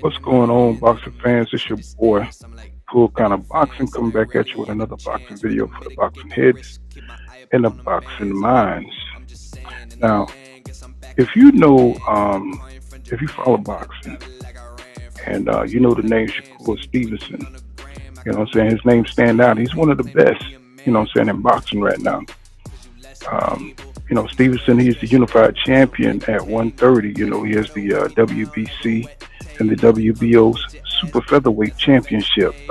What's going on, boxing fans? It's your boy, Cool Kind of Boxing, coming back at you with another boxing video for the boxing heads and the boxing minds. Now, if you know, if you follow boxing and you know the name Shakur Stevenson, you know what I'm saying, his name stand out. He's one of the best, you know what I'm saying, in boxing right now. Stevenson, he's the unified champion at 130. You know, he has the WBC and the WBO super featherweight championship. He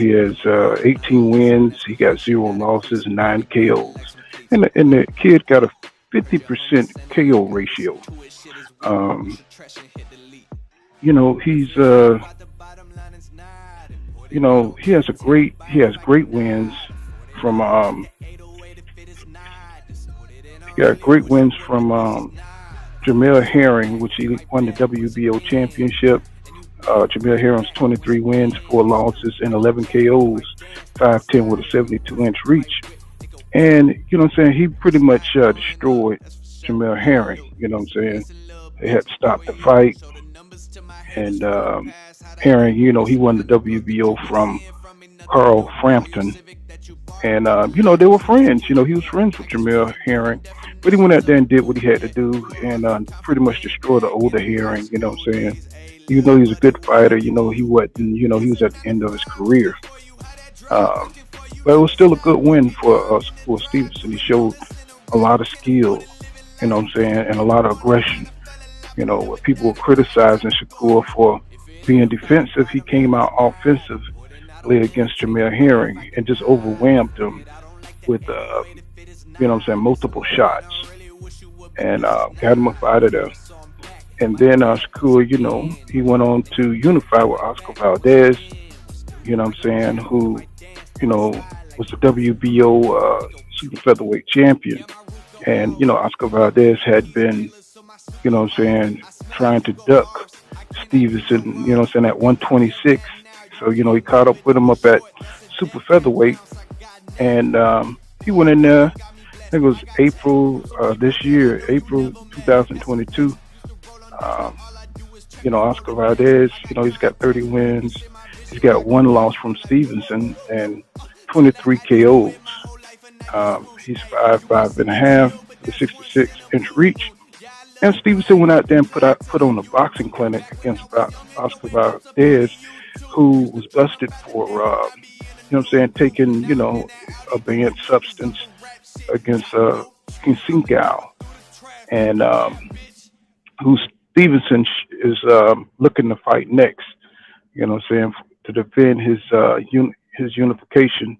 has 18 wins. He got 0 losses, 9 KOs. And the kid got a 50% KO ratio. He has great wins from he got great wins from Jamel Herring, which he won the WBO championship. Jamel Herring's 23 wins, 4 losses, and 11 KOs, 5'10" with a 72-inch reach. And, you know what I'm saying, he pretty much destroyed Jamel Herring, you know what I'm saying. They had to stop the fight. And Herring, you know, he won the WBO from Carl Frampton. And, they were friends. You know, he was friends with Jamel Herring. But he went out there and did what he had to do and pretty much destroyed the older Herring, you know what I'm saying. Even though he was a good fighter, you know, he was at the end of his career. But it was still a good win for Stevenson. He showed a lot of skill, you know what I'm saying, and a lot of aggression. You know, where people were criticizing Shakur for being defensive, he came out offensively against Jamel Herring and just overwhelmed him with, multiple shots and got him up out of there. And then Shakur, you know, he went on to unify with Oscar Valdez, you know what I'm saying, who, you know, was the WBO super featherweight champion. And, you know, Oscar Valdez had been, you know what I'm saying, trying to duck Stevenson, you know what I'm saying, at 126. So, you know, he caught up with him up at super featherweight. And he went in there, I think it was April this year, April 2022. Oscar Valdez, you know, he's got 30 wins. He's got 1 loss from Stevenson and 23 KOs. He's 5'5.5", with a 66-inch reach. And Stevenson went out there and put on a boxing clinic against Oscar Valdez, who was busted for, taking, you know, a banned substance against Kinsingal, and who Stevenson is looking to fight next, you know what I'm saying, to defend his unification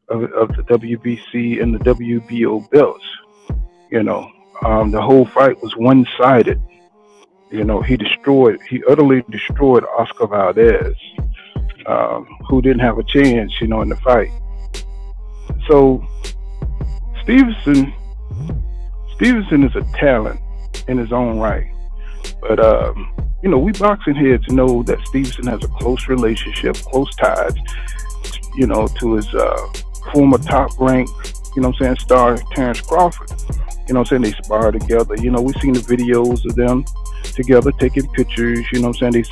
of the WBC and the WBO belts. You know, the whole fight was one-sided. You know, he utterly destroyed Oscar Valdez, who didn't have a chance, you know, in the fight. So Stevenson is a talent in his own right. But, we boxing heads know that Stevenson has a close relationship, close ties, you know, to his former top-ranked, you know what I'm saying, star Terence Crawford. You know what I'm saying, they spar together. You know, we've seen the videos of them together taking pictures, you know what I'm saying,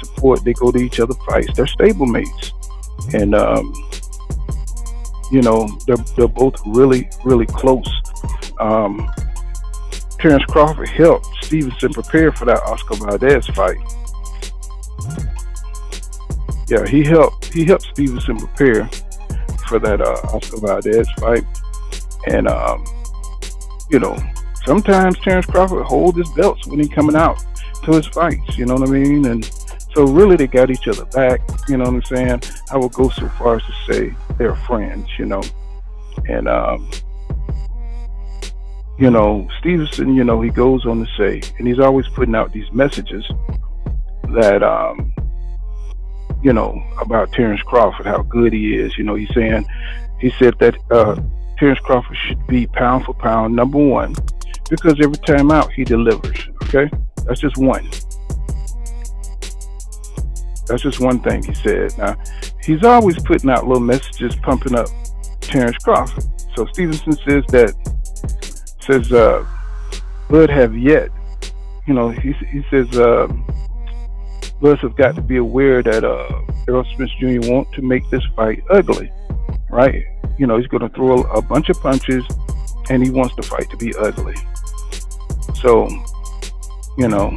they go to each other's fights. They're stablemates. And, they're both really, really close. Terence Crawford helped Stevenson prepare for that Oscar Valdez fight. Yeah, he helped Stevenson prepare for that Oscar Valdez fight. And, sometimes Terence Crawford holds his belts when he's coming out to his fights, you know what I mean? And so really they got each other back, you know what I'm saying? I would go so far as to say they're friends, you know. And, Stevenson, you know, he goes on to say, and he's always putting out these messages that, about Terence Crawford, how good he is. You know, he said that Terence Crawford should be pound for pound #1 because every time out he delivers. Okay, that's just one. That's just one thing he said. Now, he's always putting out little messages, pumping up Terence Crawford. So Stevenson says Bud have yet, he says Bud have got to be aware that Errol Spence Jr. want to make this fight ugly, right? He's going to throw a bunch of punches, and he wants the fight to be ugly. So, you know,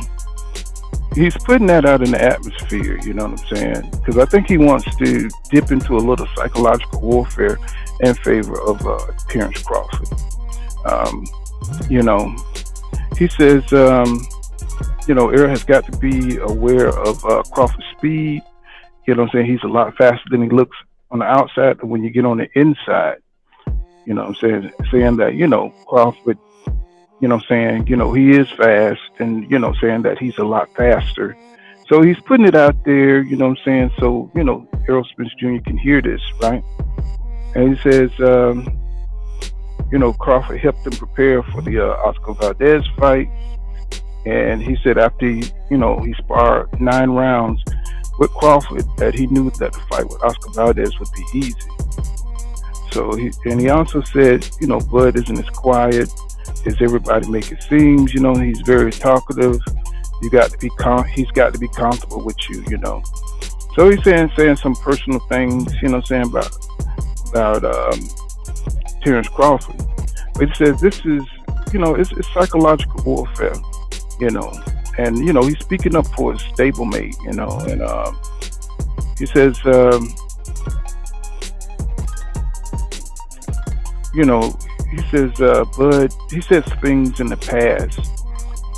he's putting that out in the atmosphere, you know what I'm saying? Because I think he wants to dip into a little psychological warfare in favor of Terence Crawford. You know, he says, Errol has got to be aware of Crawford's speed. You know what I'm saying? He's a lot faster than he looks on the outside, and when you get on the inside, you know what I'm saying that, Crawford, he is fast, and, saying that he's a lot faster. So he's putting it out there, you know what I'm saying? So, Errol Spence Jr. can hear this, right? And he says, Crawford helped him prepare for the Oscar Valdez fight. And he said after he sparred 9 rounds with Crawford, that he knew that the fight with Oscar Valdez would be easy. So he also said, Bud isn't as quiet as everybody make it seems. He's very talkative. He's got to be comfortable with you. So he's saying some personal things, about Terence Crawford. But he says this is, it's psychological warfare. And he's speaking up for his stablemate, and he says, Bud, he says things in the past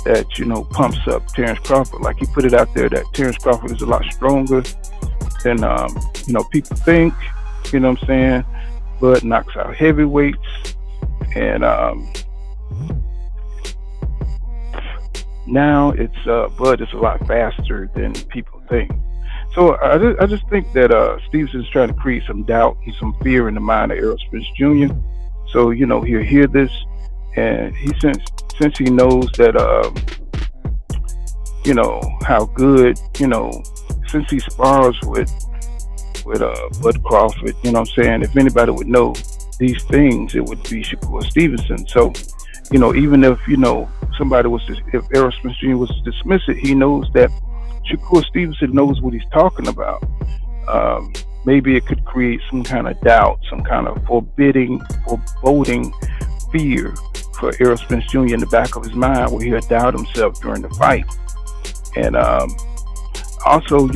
that, pumps up Terence Crawford. Like he put it out there that Terence Crawford is a lot stronger than, people think, Bud knocks out heavyweights, and now it's Bud is a lot faster than people think. So I just think that Stevenson's trying to create some doubt and some fear in the mind of Errol Spence Jr. So he'll hear this, and since he knows that how good, since he spars with Bud Crawford, if anybody would know these things, it would be Shakur Stevenson. So even if somebody if Errol Spence Jr. was to dismiss it, he knows that Shakur Stevenson knows what he's talking about. Maybe it could create some kind of doubt, some kind of foreboding fear for Errol Spence Jr. in the back of his mind, where he'll doubt himself during the fight. And also,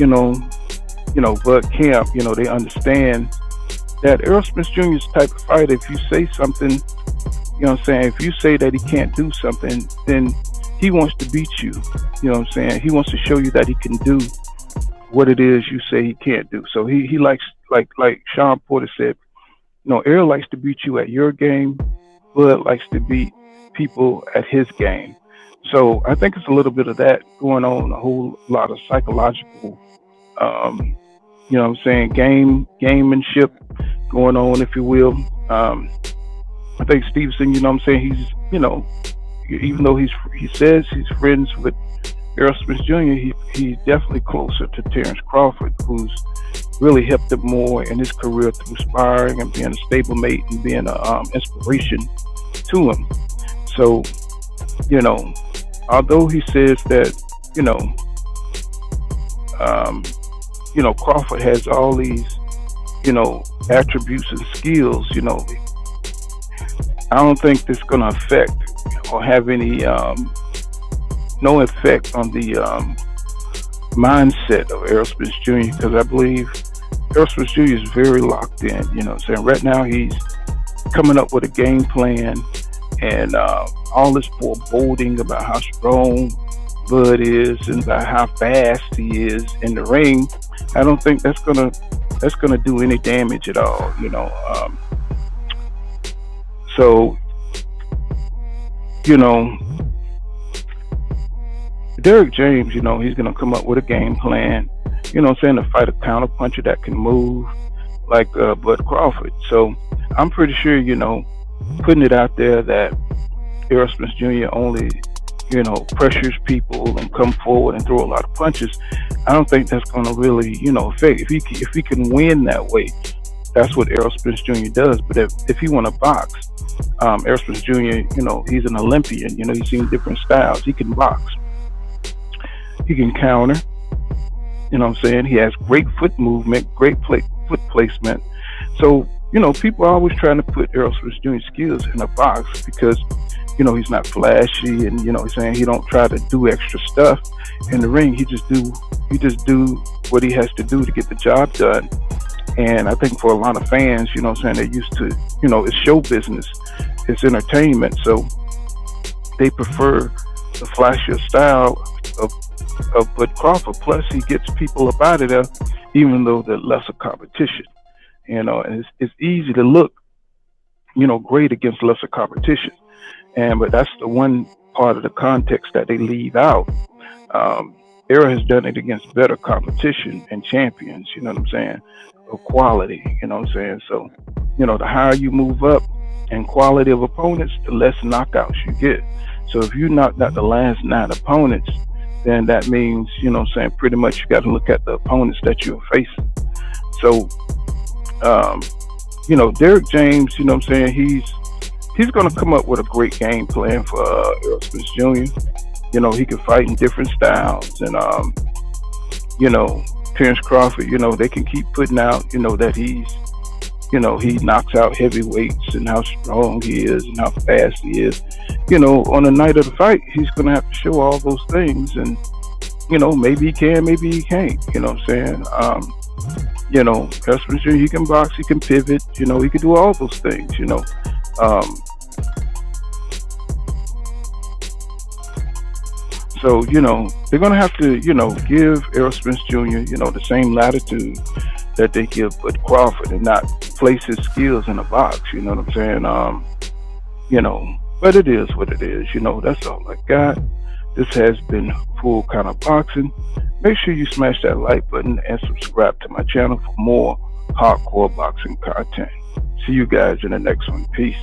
Bud Camp, they understand that Errol Spence Jr.'s type of fighter. If you say something, if you say that he can't do something, then he wants to beat you. He wants to show you that he can do what it is you say he can't do. So he likes, like Sean Porter said, Errol likes to beat you at your game. Bud likes to beat people at his game. So I think it's a little bit of that going on, a whole lot of psychological, gamemanship going on, if you will. I think Stevenson, he's, even though he says he's friends with Errol Spence Jr., he's definitely closer to Terence Crawford, who's really helped him more in his career through sparring and being a stablemate and being an inspiration to him. So, although he says that, Crawford has all these, attributes and skills, I don't think this is going to affect or have any no effect on the mindset of Errol Spence Jr., because I believe Errol Spence Jr. is very locked in. Right now he's coming up with a game plan, and all this foreboding about how strong Bud is and about how fast he is in the ring. I don't think that's gonna do any damage at all. So, Derek James, he's going to come up with a game plan, to fight a counterpuncher that can move like Bud Crawford. So I'm pretty sure, putting it out there that Errol Spence Jr. only, pressures people and come forward and throw a lot of punches, I don't think that's going to really, affect. If he can win that way, that's what Errol Spence Jr. does. But if he want to box, Errol Spence Jr., he's an Olympian. He's seen different styles. He can box. He can counter. You know what I'm saying? He has great foot movement, great foot placement. So, people are always trying to put Errol Spence Jr. skills in a box because, he's not flashy, and he's saying he don't try to do extra stuff in the ring. He just do what he has to do to get the job done. And I think for a lot of fans, they're used to, it's show business, it's entertainment. So they prefer the flashier style of Bud Crawford. Plus, he gets people up out of there, even though they're lesser competition. And it's easy to look, great against lesser competition. But that's the one part of the context that they leave out. Errol has done it against better competition and champions, you know what I'm saying, of quality, you know what I'm saying. So, the higher you move up in quality of opponents, the less knockouts you get. So if you knocked out the last 9 opponents, then that means, pretty much you got to look at the opponents that you're facing. So, Derrick James, he's going to come up with a great game plan for Errol Spence Jr. He can fight in different styles. And, Terence Crawford, they can keep putting out, that he knocks out heavyweights and how strong he is and how fast he is. On the night of the fight, he's going to have to show all those things. And, maybe he can, maybe he can't. You know what I'm saying? Errol Spence Jr., he can box, he can pivot, he can do all those things, So, they're going to have to, give Errol Spence Jr., the same latitude that they give Bud Crawford and not place his skills in a box, you know what I'm saying? But it is what it is, that's all I got. This has been Full Counter Boxing. Make sure you smash that like button and subscribe to my channel for more hardcore boxing content. See you guys in the next one. Peace.